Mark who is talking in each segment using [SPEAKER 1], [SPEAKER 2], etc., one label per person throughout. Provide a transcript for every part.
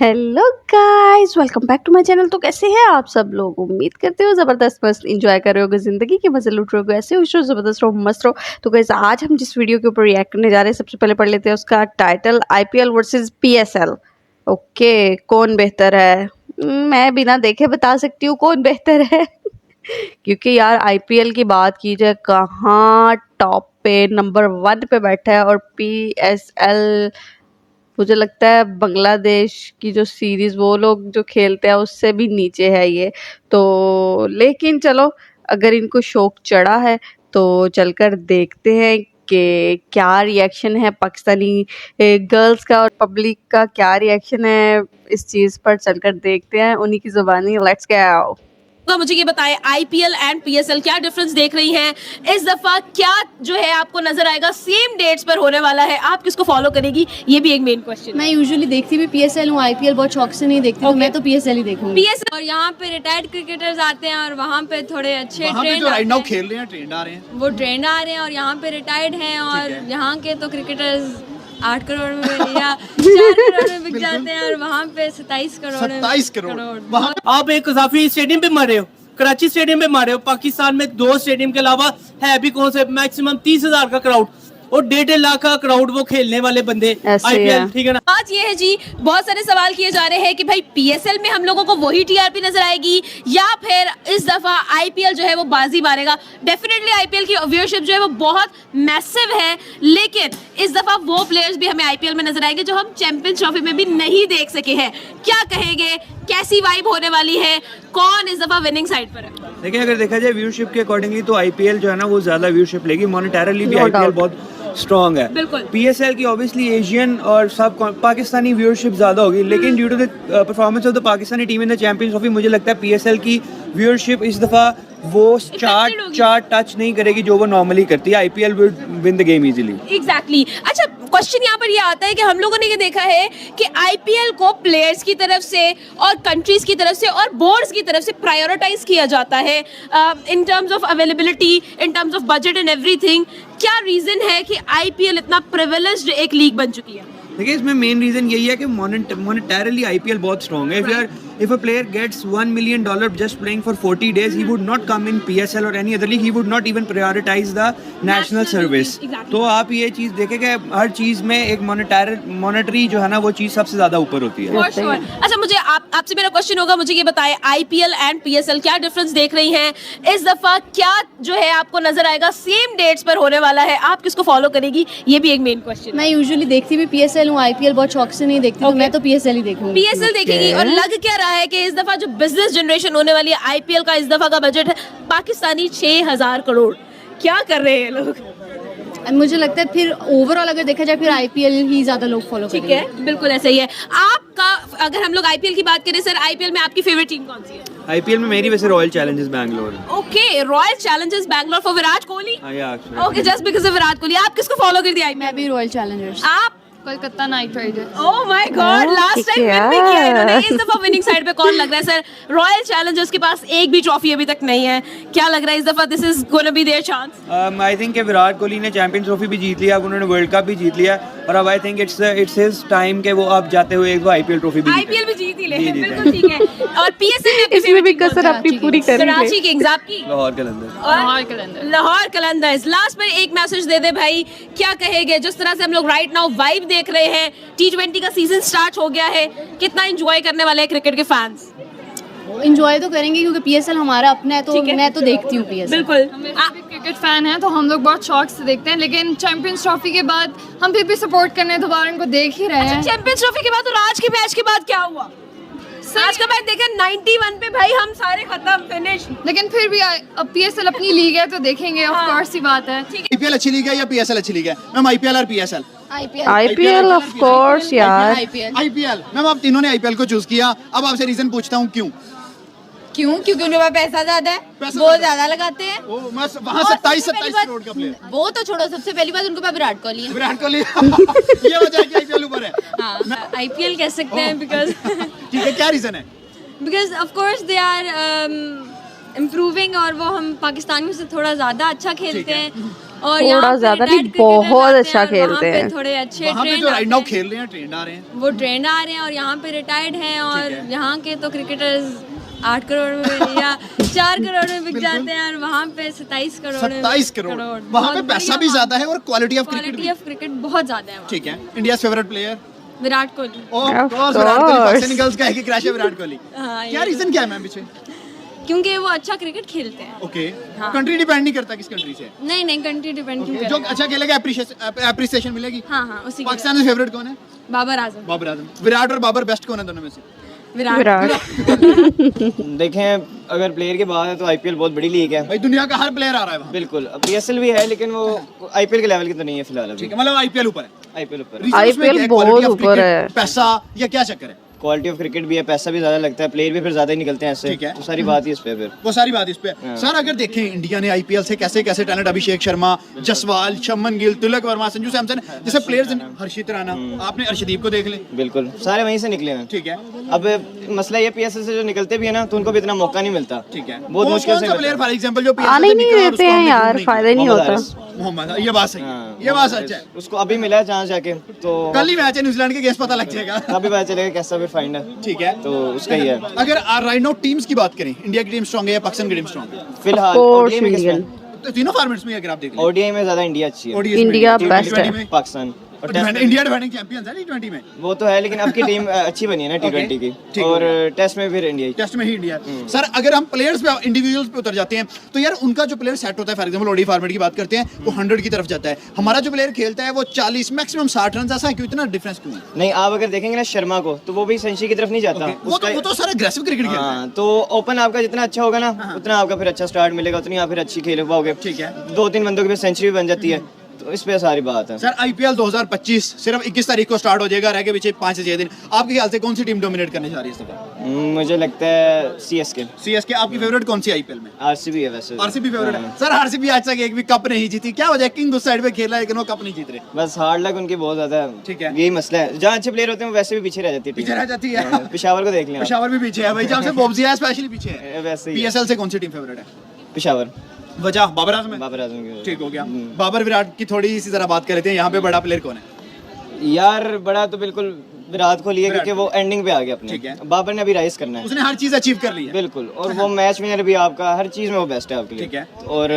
[SPEAKER 1] Hello guys, welcome back to my channel. तो कैसे हैं आप सब लोग? उम्मीद करते हो ज़बरदस्त मस्त एंजॉय कर रहे होगे, ज़िंदगी के मज़े लूट रहे होगे, ऐसे खुश रहो, ज़बरदस्त रहो, मस्त रहो। तो गाइस, आज हम जिस वीडियो के ऊपर रिएक्ट करने जा रहे हैं, सबसे पहले पढ़ लेते हैं उसका title, IPL versus PSL. Okay, कौन बेहतर है? मैं बिना देखे बता सकती हूँ कौन बेहतर है क्योंकि यार आईपीएल की बात की जाए, कहाँ टॉप पे नंबर 1 पे बैठा है, और पीएसएल मुझे लगता है बांग्लादेश की जो सीरीज वो लोग जो खेलते हैं उससे भी नीचे है ये। तो लेकिन चलो, अगर इनको शौक चढ़ा है तो चलकर देखते हैं कि क्या रिएक्शन है पाकिस्तानी गर्ल्स का और पब्लिक का, क्या रिएक्शन है इस चीज़ पर। चलकर देखते हैं उन्हीं की ज़ुबानी। Let's go.
[SPEAKER 2] तो मुझे ये बताएं, आईपीएल एंड पीएसएल क्या डिफरेंस देख रही हैं इस दफा? क्या जो है आपको नजर आएगा सेम डेट्स पर होने वाला है? आप किसको फॉलो करेगी, ये भी एक मेन क्वेश्चन।
[SPEAKER 3] मैं यूजुअली देखती भी पीएसएल हूँ, आईपीएल बहुत शौक से नहीं देखती तो मैं तो पीएसएल ही देखूंगी।
[SPEAKER 2] पीएसएल
[SPEAKER 4] और यहाँ पे रिटायर्ड क्रिकेटर्स आते हैं और वहाँ पे थोड़े अच्छे
[SPEAKER 5] ट्रेंड राइट नाउ खेल रहे हैं, ट्रेंड आ रहे हैं,
[SPEAKER 4] वो ट्रेंड आ रहे हैं और यहाँ पे रिटायर्ड हैं और यहाँ के तो क्रिकेटर्स 8 करोड़ में या 4 करोड़ में बिक जाते हैं और वहाँ पे 27 करोड़।
[SPEAKER 6] आप एक काफी स्टेडियम पे मारे हो, कराची स्टेडियम पे मारे हो। पाकिस्तान में 2 स्टेडियम के अलावा है भी कौन से? मैक्सिमम 30,000 का क्राउड और 1.5 लाख का क्राउड वो खेलने वाले बंदे आईपीएल, ठीक है ना।
[SPEAKER 2] बात ये है जी, बहुत सारे सवाल किए जा रहे हैं कि भाई पीएसएल में हम लोगों को वही टीआरपी नजर आएगी या फिर इस दफा आईपीएल जो है वो बाजी मारेगा। डेफिनेटली आईपीएल की व्यूअरशिप जो है वो बहुत मैसिव है, लेकिन इस दफा वो प्लेयर्स भी हमें आईपीएल में नजर आएंगे जो हम चैंपियंस ट्रॉफी में भी नहीं देख सके हैं। क्या कहेंगे, कैसी वाइब होने वाली है, कौन इस दफा विनिंग साइड पर है?
[SPEAKER 7] देखिए, अगर देखा जाए व्यूअरशिप के अकॉर्डिंगली तो आईपीएल जो है ना वो ज्यादा व्यूअरशिप लेगी। मॉनेटरली भी आईपीएल बहुत स्ट्रॉन्ग है।
[SPEAKER 2] बिल्कुल।
[SPEAKER 7] पीएसएल की ऑब्वियसली एशियन और सब पाकिस्तानी व्यूअरशिप ज्यादा होगी, लेकिन due to the performance of the Pakistani team in the champions trophy मुझे लगता है पीएसएल की व्यूअरशिप इस दफा वो चार्ट टच नहीं करेगी जो वो नॉर्मली करती है। IPL will win the game easily.
[SPEAKER 2] Exactly. अच्छा, क्वेश्चन यहाँ पर ये आता है कि हम लोगों ने ये देखा है कि आईपीएल को प्लेयर्स की तरफ से और कंट्रीज की तरफ से और बोर्ड्स की तरफ से प्रायोरिटाइज किया जाता है in terms of availability, in terms of budget and everything. क्या रीजन है कि आईपीएल इतना प्रिविलेज्ड एक लीग बन चुकी है?
[SPEAKER 7] देखिए, इसमें मेन रीजन यही है कि मॉनेटरली आईपीएल बहुत स्ट्रॉन्ग है। If a player gets $1 million just playing for 40 days, he would not come in PSL or any other league. He would not even prioritize the national service.
[SPEAKER 2] Exactly.
[SPEAKER 7] तो आप ये चीज देखें कि हर चीज में एक मॉनेटरी जो है ना वो चीज सबसे ज्यादा ऊपर होती है।
[SPEAKER 2] For sure. अच्छा, मुझे आपसे मेरा क्वेश्चन होगा, मुझे ये बताएं, आईपीएल एंड पीएसएल क्या डिफरेंस देख रही हैं इस दफा? क्या जो है आपको नजर आएगा सेम डेट्स पर होने वाला है? आप किसको फॉलो करेगी, ये भी एक मेन क्वेश्चन।
[SPEAKER 3] मैं यूजुअली देखती भी पीएसएल हूँ, आईपीएल बहुत शौक से नहीं देखती तो मैं तो पीएसएल ही देखूंगी।
[SPEAKER 2] पीएसएल देखेगी। और लग क्या रहा है कि इस दफा जो बिजनेस जनरेशन होने वाली है, आईपीएल का इस दफा का बजट है पाकिस्तानी 6,000 करोड़। क्या कर रहे हैं लोग?
[SPEAKER 3] मुझे लगता है फिर ओवरऑल अगर देखा जाए फिर आईपीएल ही ज्यादा लोग फॉलो
[SPEAKER 2] ठीक
[SPEAKER 3] करेंगे।
[SPEAKER 2] है, बिल्कुल ऐसा ही है। आपका, अगर हम लोग आईपीएल की बात करें सर, आईपीएल में आपकी फेवरेट टीम कौन सी है?
[SPEAKER 7] आईपीएल में मेरी वैसे royal Challengers Bangalore.
[SPEAKER 2] Okay, royal Challengers Bangalore for Virat Kohli. Okay, just because of Virat Kohli. आप किसको फॉलो करती है?
[SPEAKER 3] मैं भी रॉयल चैलेंजर्स।
[SPEAKER 2] आप?
[SPEAKER 4] Kolkata night Riders.
[SPEAKER 2] Oh my God, last time win भी किया इन्होंने। इस दफा विनिंग साइड पे कौन लग रहा है सर? रॉयल चैलेंजर्स के पास एक भी ट्रॉफी अभी तक नहीं है। क्या लग रहा है इस दफा this is gonna be there chance?
[SPEAKER 7] I think Virat Kohli ने चैंपियंस ट्रॉफी भी जीत लिया, अब उन्होंने वर्ल्ड कप भी जीत लिया और अब I think it's his time के वो अब जाते हुए एक आईपीएल ट्रॉफी भी
[SPEAKER 2] जीत ही ले। बिल्कुल ठीक है। और पीएसएल में
[SPEAKER 1] इसमें भी कसर अपनी पूरी कर ली है।
[SPEAKER 2] कराची किंग्स आपकी? लाहौर कलंदर्स। लास्ट में एक मैसेज दे दे भाई, क्या कहेंगे जिस तरह से हम लोग राइट नाउ वाइब देख रहे हैं, T20 का सीजन स्टार्ट हो गया है, कितना एंजॉय करने वाले हैं क्रिकेट के फैंस?
[SPEAKER 3] एंजॉय तो करेंगे क्योंकि पीएसएल हमारा अपना है, तो मैं तो देखती हूँ पीएसएल।
[SPEAKER 2] बिल्कुल।
[SPEAKER 4] आप क्रिकेट फैन हैं तो हम लोग बहुत शौक से देखते हैं, लेकिन चैंपियंस ट्रॉफी के बाद हम फिर भी सपोर्ट करने दोबारा इनको देख ही रहे हैं।
[SPEAKER 2] चैंपियंस ट्रॉफी के बाद और आज के मैच के बाद क्या हुआ? आज का मैच देखा 91 पे भाई, हम सारे खत्म, फिनिश।
[SPEAKER 4] लेकिन फिर भी अब पीएसएल अपनी लीग है तो देखेंगे, ऑफ कोर्स ही बात है।
[SPEAKER 5] आईपीएल अच्छी लीग है या पीएसएल अच्छी लीग है? मैम आईपीएल और पीएसएल?
[SPEAKER 1] आईपीएल ऑफ कोर्स यार।
[SPEAKER 5] आईपीएल। मैम आप तीनों ने आईपीएल को चूज किया, अब आपसे रीजन पूछता हूँ क्यों?
[SPEAKER 8] क्योंकि उनके पास पैसा ज्यादा है, वो ज्यादा लगाते हैं।
[SPEAKER 5] वहाँ 27 करोड़ का प्लेयर।
[SPEAKER 8] वो तो छोड़ो, सबसे पहली बात उनके पास विराट कोहली है।
[SPEAKER 5] विराट कोहली ये वजह है कि आईपीएल ऊपर है।
[SPEAKER 4] हाँ, आईपीएल कह सकते हैं बिकॉज
[SPEAKER 5] ठीक है, क्या रीजन है?
[SPEAKER 4] Because of course they are improving और वो हम पाकिस्तानियों से थोड़ा ज़्यादा अच्छा खेलते हैं और
[SPEAKER 1] थोड़ा
[SPEAKER 4] यहाँ पे
[SPEAKER 1] ज्यादा नहीं,
[SPEAKER 4] retired cricketers
[SPEAKER 1] बहुत
[SPEAKER 4] आते
[SPEAKER 1] अच्छा
[SPEAKER 4] हैं और
[SPEAKER 1] खेलते
[SPEAKER 4] वहाँ पे
[SPEAKER 1] हैं।
[SPEAKER 4] थोड़े अच्छे
[SPEAKER 5] वहाँ पे
[SPEAKER 4] ट्रेंड
[SPEAKER 5] जो राइट नाउ
[SPEAKER 4] आते
[SPEAKER 5] खेल रहे हैं ट्रेंड आ रहे हैं
[SPEAKER 4] हैं वो ट्रेंड आ रहे हैं और यहाँ पे रिटायर्ड हैं और यहाँ के तो क्रिकेटर्स 8 करोड़ में या 4 करोड़ में बिक जाते हैं और वहाँ पे 27 करोड़
[SPEAKER 5] 27 करोड़ वहाँ पे पैसा भी ज्यादा है और quality of cricket
[SPEAKER 4] quality of cricket बहुत ज्यादा है वहाँ।
[SPEAKER 5] ठीक है। India favourite player
[SPEAKER 4] Virat Kohli
[SPEAKER 5] Virat Kohli Pakistani girls का है कि क्रैश है विराट कोहली।
[SPEAKER 4] हाँ,
[SPEAKER 5] क्या रीजन क्या है मैम पीछे?
[SPEAKER 4] क्योंकि वो अच्छा क्रिकेट खेलते हैं।
[SPEAKER 5] ओके कंट्री डिपेंड नहीं करता किस कंट्री से
[SPEAKER 4] नहीं नहीं कंट्री डिपेंड क्यों
[SPEAKER 5] जो
[SPEAKER 4] करेगा?
[SPEAKER 5] अच्छा खेलेगा एप्रिसिएशन मिलेगी।
[SPEAKER 4] हाँ हाँ उसी के
[SPEAKER 5] पाकिस्तान में फेवरेट कौन है?
[SPEAKER 4] बाबर आजम।
[SPEAKER 5] बाबर आजम। विराट और बाबर बेस्ट कौन है दोनों में से?
[SPEAKER 4] विराट।
[SPEAKER 9] देखें अगर प्लेयर की बात है तो आईपीएल बहुत बड़ी लीग है
[SPEAKER 5] भाई दुनिया का हर प्लेयर आ रहा है वहाँ।
[SPEAKER 9] बिल्कुल। पीएसएल भी है लेकिन वो आईपीएल के लेवल की तो नहीं है फिलहाल अभी।
[SPEAKER 5] ठीक है मतलब आईपीएल ऊपर है।
[SPEAKER 9] आईपीएल ऊपर
[SPEAKER 5] Reasons में
[SPEAKER 1] आईपीएल
[SPEAKER 5] क्या है?
[SPEAKER 1] बहुत
[SPEAKER 5] Quality of
[SPEAKER 1] ऊपर
[SPEAKER 5] cricket,
[SPEAKER 1] है।
[SPEAKER 5] पैसा या क्या चक्कर है?
[SPEAKER 9] क्वालिटी ऑफ क्रिकेट भी है, पैसा भी ज्यादा लगता है, प्लेयर भी फिर ज्यादा ही निकलते हैं ऐसे।
[SPEAKER 5] ठीक है।
[SPEAKER 9] तो सारी बात ही इस पे फिर।
[SPEAKER 5] वो सारी बात इस पे है। सर अगर देखें इंडिया ने आईपीएल से कैसे कैसे टैलेंट अभिषेक शर्मा, जसवाल, शमन गिल, तिलक वर्मा, संजू सैमसन जैसे प्लेयर्स, हर्षित राणा, आपने अर्शदीप को देख ले।
[SPEAKER 9] बिल्कुल सारे वहीं से निकले हैं।
[SPEAKER 5] ठीक है।
[SPEAKER 9] अब मसला ये पीएसएल से जो निकलते भी है ना तो उनको भी इतना मौका नहीं मिलता।
[SPEAKER 5] ठीक है।
[SPEAKER 9] बहुत मुश्किल से
[SPEAKER 5] प्लेयर फॉर एग्जांपल जो
[SPEAKER 1] आने ही नहीं देते हैं यार, फायदा ही नहीं होता।
[SPEAKER 5] मोहम्मद, ये बात सही है, ये बात सच है।
[SPEAKER 9] उसको अभी मिला है चांस जाके तो
[SPEAKER 5] कल ही मैच है न्यूजीलैंड के गेस पता लग जाएगा।
[SPEAKER 9] अभी पता चलेगा कैसा भी फाइंड है।
[SPEAKER 5] ठीक है।
[SPEAKER 9] तो उसका ही है।
[SPEAKER 5] अगर राइट नाउ टीम्स की बात करें, इंडिया की टीम स्ट्रांग है या पाकिस्तान की टीम स्ट्रांग है?
[SPEAKER 9] फिलहाल
[SPEAKER 1] कोर्स
[SPEAKER 9] ओडीआई में
[SPEAKER 1] इंडियन।
[SPEAKER 5] तो तीनों फॉर्मेट्स में अगर आप देख लें,
[SPEAKER 9] ओडीआई में ज्यादा इंडिया अच्छी है।
[SPEAKER 5] ODI में
[SPEAKER 1] इंडिया
[SPEAKER 5] T20
[SPEAKER 1] बेस्ट है।
[SPEAKER 5] में
[SPEAKER 9] पाकिस्तान और टेस्ट में
[SPEAKER 5] इंडिया डिफेंडिंग चैंपियंस है T20 में।
[SPEAKER 9] वो तो है लेकिन अब की टीम अच्छी बनी है ना टी20 की।
[SPEAKER 5] ठीक
[SPEAKER 9] और टेस्ट में फिर इंडिया ही।
[SPEAKER 5] टेस्ट में ही इंडिया। सर अगर हम प्लेयर्स पे इंडिविजुअल्स पे उतर जाते हैं तो यार उनका जो प्लेयर सेट होता है, फॉर एग्जांपल ओडी फॉर्मेट की बात करते हैं, वो 100 की तरफ जाता है। हमारा जो प्लेयर खेलता है वो 40 मैक्सिमम 60 रन, ऐसा क्यों? इतना डिफरेंस क्यों है?
[SPEAKER 9] नहीं आप अगर देखेंगे ना शर्मा को तो वो भी संशी की तरफ नहीं जाता।
[SPEAKER 5] वो तो सर एग्रेसिव क्रिकेट खेलता है।
[SPEAKER 9] हाँ तो ओपन आपका जितना अच्छा होगा ना उतना आपका फिर अच्छा स्टार्ट मिलेगा, उतनी आप फिर अच्छी खेल पाओगे।
[SPEAKER 5] ठीक है।
[SPEAKER 9] 2-3 बंदों की फिर सेंचुरी भी बन जाती है। तो इस पे सारी बात है।
[SPEAKER 5] सर आईपीएल 2025 सिर्फ 21 तारीख को स्टार्ट हो जाएगा, रह के पीछे 5 से 6 दिन। आपके ख्याल से कौन सी टीम डोमिनेट करने जा रही है इस दफा?
[SPEAKER 9] मुझे लगता है सीएसके।
[SPEAKER 5] सीएसके। आपकी फेवरेट कौन सी आईपीएल में?
[SPEAKER 9] आरसीबी है वैसे।
[SPEAKER 5] आरसीबी फेवरेट है। सर आरसीबी आज तक एक भी कप नहीं जीती, क्या वजह? किंग उस साइड पे खेला है लेकिन वो कप नहीं जीत रहे।
[SPEAKER 9] बस हार्ड लक उनकी बहुत ज्यादा है।
[SPEAKER 5] ठीक है।
[SPEAKER 9] यही मसला है, जहाँ अच्छे प्लेयर होते हैं वो वैसे भी पीछे रह जाती है।
[SPEAKER 5] पीछे रह जाती है।
[SPEAKER 9] पेशावर को देख लिया।
[SPEAKER 5] पेशावर भी पीछे है भाई, जहाँ से बोब्सिया है स्पेशली पीछे है।
[SPEAKER 9] वैसे ही
[SPEAKER 5] पीएसएल से कौन सी टीम फेवरेट है?
[SPEAKER 9] पेशावर।
[SPEAKER 5] वजह बाबर आजम है।
[SPEAKER 9] बाबर आजम की।
[SPEAKER 5] ठीक हो गया। बाबर विराट की थोड़ी सी जरा बात कर लेते हैं, यहाँ पे बड़ा प्लेयर कौन है?
[SPEAKER 9] यार बड़ा तो बिल्कुल विराट कोहली है क्योंकि वो एंडिंग पे आ गया अपने।
[SPEAKER 5] ठीक है।
[SPEAKER 9] बाबर ने अभी राइज करना है।
[SPEAKER 5] उसने हर चीज अचीव कर ली है।
[SPEAKER 9] बिल्कुल। और वो मैच विनर भी आपका, हर चीज में वो बेस्ट है आपके लिए।
[SPEAKER 5] ठीक है।
[SPEAKER 9] और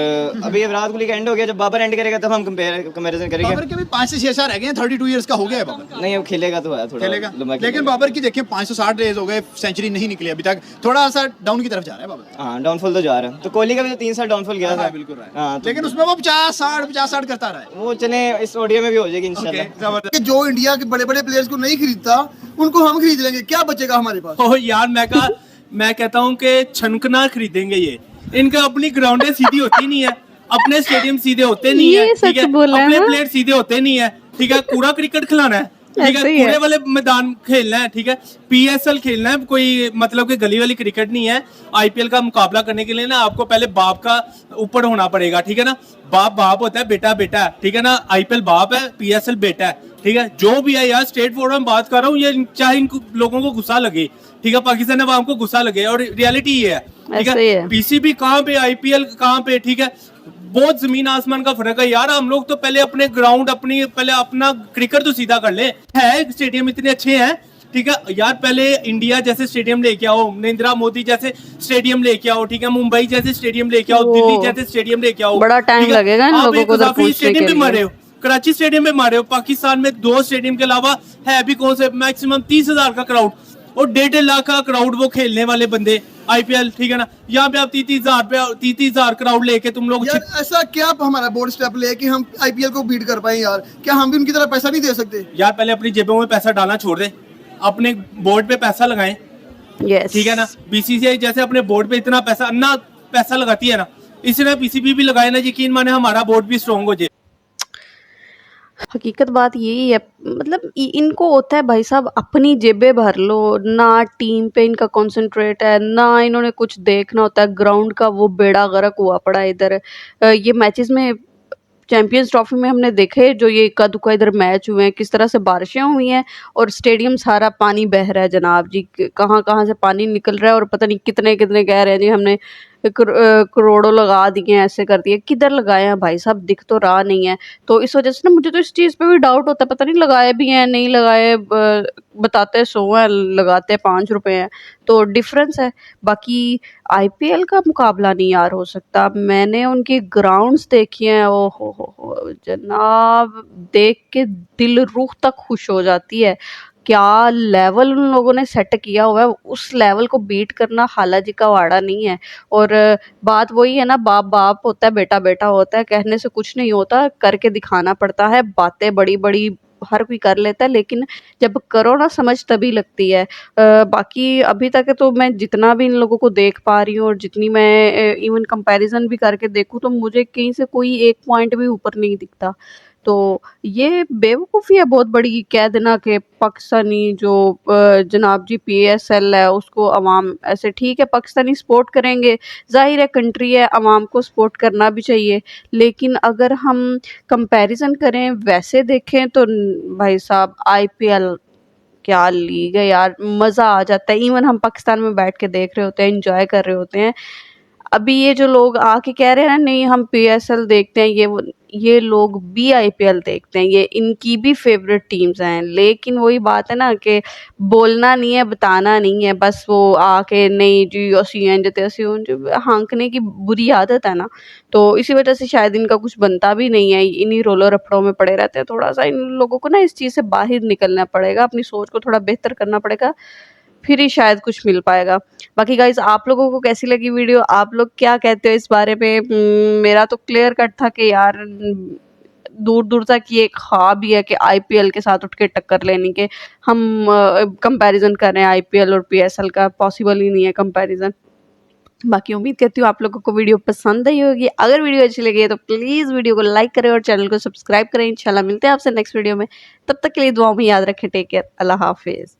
[SPEAKER 9] अभी ये विराट कोहली का एंड हो गया, जब बाबर एंड करेगा तब हम कंपैरिजन करेंगे।
[SPEAKER 5] बाबर के भी 5 से 6 साल रह गए हैं, 32 इयर्स का हो गया है बाबर।
[SPEAKER 9] नहीं वो खेलेगा तो है थोड़ा
[SPEAKER 5] खेलेगा
[SPEAKER 9] लंबा
[SPEAKER 5] लेकिन
[SPEAKER 9] खेलेगा।
[SPEAKER 5] बाबर की देखिए 560 डेज हो गए, सेंचुरी नहीं निकली अभी तक, थोड़ा सा डाउन की तरफ जा रहा है बाबर।
[SPEAKER 9] हाँ डाउनफॉल तो जा रहा है। तो कोहली का भी तो 3 साल डाउनफॉल गया था।
[SPEAKER 5] बिल्कुल रहा है।
[SPEAKER 9] हाँ तो
[SPEAKER 5] लेकिन उसमें वो 50-60 करता रहा है।
[SPEAKER 9] वो चले इस ओडीआई में भी हो जाएगी इंशाल्लाह।
[SPEAKER 5] जबरदस्त।
[SPEAKER 10] जो इंडिया के बड़े बड़े प्लेयर्स को नहीं खरीदता उनको हम खरीद लेंगे, क्या बचेगा हमारे पास?
[SPEAKER 6] ओ यार मैं कहता हूँ कि छनकना खरीदेंगे ये। इनका अपनी ग्राउंडें सीधी होती नहीं है, अपने स्टेडियम सीधे होते नहीं है।
[SPEAKER 1] ये सच बोला है
[SPEAKER 6] अपने
[SPEAKER 1] ना?
[SPEAKER 6] प्लेयर सीधे होते नहीं है। ठीक है। पूरा क्रिकेट खिलाना है। ठीक है।
[SPEAKER 1] ऐसे ही है।
[SPEAKER 6] पूरे वाले मैदान खेलना है। ठीक है। पीएसएल खेलना है, कोई मतलब कि गली वाली क्रिकेट नहीं है। आईपीएल का मुकाबला करने के लिए ना आपको पहले बाप का ऊपर होना पड़ेगा। ठीक है ना। बाप होता है, बेटा बेटा है। ठीक है ना। आईपीएल बाप है, पीएसएल बेटा है। ठीक है। जो भी है यार स्ट्रेट फॉरवर्ड में बात कर रहा हूँ, ये चाहे इन लोगों को गुस्सा लगे, ठीक है, पाकिस्तान अवाम को गुस्सा लगे, और रियलिटी ये है। ठीक
[SPEAKER 1] ऐसे ही
[SPEAKER 6] है।
[SPEAKER 1] है।
[SPEAKER 6] पीसीबी कहाँ पे, आईपीएल कहाँ पे? ठीक है। बहुत जमीन आसमान का फर्क है यार। हम लोग तो पहले अपने ग्राउंड पहले अपना क्रिकेट तो सीधा कर ले। है स्टेडियम इतने अच्छे हैं। ठीक है यार। पहले इंडिया जैसे स्टेडियम लेके आओ, नरेंद्र मोदी जैसे स्टेडियम लेके आओ। ठीक है। मुंबई जैसे स्टेडियम लेके आओ, दिल्ली जैसे स्टेडियम लेके आओ।
[SPEAKER 1] बड़ा टाइम
[SPEAKER 6] ठीक है?
[SPEAKER 1] लगेगा इन
[SPEAKER 6] आप
[SPEAKER 1] लोगों
[SPEAKER 6] एक
[SPEAKER 1] को उधर
[SPEAKER 6] इजाफी
[SPEAKER 1] पहुंचने
[SPEAKER 6] स्टेडियम
[SPEAKER 1] के
[SPEAKER 6] पे मारे
[SPEAKER 1] लिए।
[SPEAKER 6] हो, कराची स्टेडियम पे मारे हो। पाकिस्तान में 2 स्टेडियम के अलावा है भी कौन से? मैक्सिमम 30,000 का क्राउड और 1.5 लाख का क्राउड वो खेलने वाले बंदे आईपीएल। ठीक है ना। यहाँ पे आप 30,000 क्राउड लेके तुम लोग
[SPEAKER 10] यार ऐसा क्या हमारा बोर्ड स्टेप ले कि हम आईपीएल को बीट कर पाए यार? क्या हम भी उनकी तरह पैसा नहीं दे सकते?
[SPEAKER 6] यार पहले अपनी जेबों में पैसा डालना छोड़ दे, अपने बोर्ड पे पैसा लगाएं।
[SPEAKER 1] यस।
[SPEAKER 6] ठीक है ना। बीसीसीआई जैसे अपने बोर्ड पे इतना पैसा लगाती है ना, इसी तरह पीसीबी भी लगाए ना, यकीन माने हमारा बोर्ड भी स्ट्रॉन्ग हो जाए।
[SPEAKER 1] हकीकत बात यही है, मतलब इनको होता है भाई साहब अपनी जेबें भर लो, ना टीम पे इनका कंसंट्रेट है, ना इन्होंने कुछ देखना होता है ग्राउंड का। वो बेड़ा गर्क हुआ पड़ा है इधर। ये मैचेस में चैंपियंस ट्रॉफी में हमने देखे जो ये इक्का दुक्का इधर मैच हुए हैं, किस तरह से बारिशें हुई हैं और स्टेडियम सारा पानी बह रहा है जनाब जी। कहाँ कहाँ से पानी निकल रहा है और पता नहीं कितने कितने कह रहे हैं जी हमने करोड़ों लगा दिए, ऐसे कर दिए। किधर लगाए हैं भाई साहब, दिख तो रहा नहीं है। तो इस वजह से ना मुझे तो इस चीज़ पे भी डाउट होता है, पता नहीं लगाए भी हैं नहीं लगाए, बताते 100 हैं, लगाते 5 रुपए हैं, तो डिफरेंस है। बाकी आईपीएल का मुकाबला नहीं यार हो सकता। मैंने उनकी ग्राउंड्स देखी हैं, ओ हो जनाब, देख के दिल रूह तक खुश हो जाती है। क्या लेवल उन लोगों ने सेट किया हुआ है, उस लेवल को बीट करना खाला जी का वाड़ा नहीं है। और बात वही है ना, बाप बाप होता है, बेटा बेटा होता है, कहने से कुछ नहीं होता, करके दिखाना पड़ता है। बातें बड़ी बड़ी हर कोई कर लेता है, लेकिन जब करो ना समझ तभी लगती है। बाकी अभी तक तो मैं जितना भी इन लोगों को देख पा रही हूँ और जितनी मैं इवन कंपैरिजन भी करके देखूँ, तो मुझे कहीं से कोई एक पॉइंट भी ऊपर नहीं दिखता। तो ये बेवकूफ़ी है बहुत बड़ी, कह देना कि पाकिस्तानी जो जनाब जी पीएसएल है उसको अवाम ऐसे, ठीक है पाकिस्तानी सपोर्ट करेंगे, ज़ाहिर है कंट्री है, अवाम को सपोर्ट करना भी चाहिए। लेकिन अगर हम कंपैरिजन करें, वैसे देखें तो भाई साहब आईपीएल क्या लीग है यार, मज़ा आ जाता है। इवन हम पाकिस्तान में बैठ के देख रहे होते हैं, एंजॉय कर रहे होते हैं। अभी ये जो लोग आके कह रहे हैं ना नहीं हम पीएसएल देखते हैं, ये लोग भी आईपीएल देखते हैं, ये इनकी भी फेवरेट टीम्स हैं। लेकिन वही बात है ना कि बोलना नहीं है, बताना नहीं है, बस वो आके नहीं जी असी इंज ते असी उंज, हाँकने की बुरी आदत है ना। तो इसी वजह से शायद इनका कुछ बनता भी नहीं है, इन्हीं रोलो रपड़ों में पड़े रहते हैं। थोड़ा सा इन लोगों को ना इस चीज़ से बाहर निकलना पड़ेगा, अपनी सोच को थोड़ा बेहतर करना पड़ेगा, फिर ही शायद कुछ मिल पाएगा। बाकी गाइज आप लोगों को कैसी लगी वीडियो, आप लोग क्या कहते हो इस बारे में? मेरा तो क्लियर कट था कि यार दूर दूर तक ये ख्वाब ही है कि आईपीएल के साथ उठ के टक्कर लेने के। हम कंपैरिजन कर रहे हैं आईपीएल और पीएसएल का, पॉसिबल ही नहीं है कंपैरिजन। बाकी उम्मीद करती हूँ आप लोगों को वीडियो पसंद आई होगी। अगर वीडियो अच्छी लगी है तो प्लीज़ वीडियो को लाइक करें और चैनल को सब्सक्राइब करें। इंशाल्लाह मिलते हैं आपसे नेक्स्ट वीडियो में, तब तक के लिए दुआओं में याद रखें। टेक केयर, अल्लाह हाफिज़।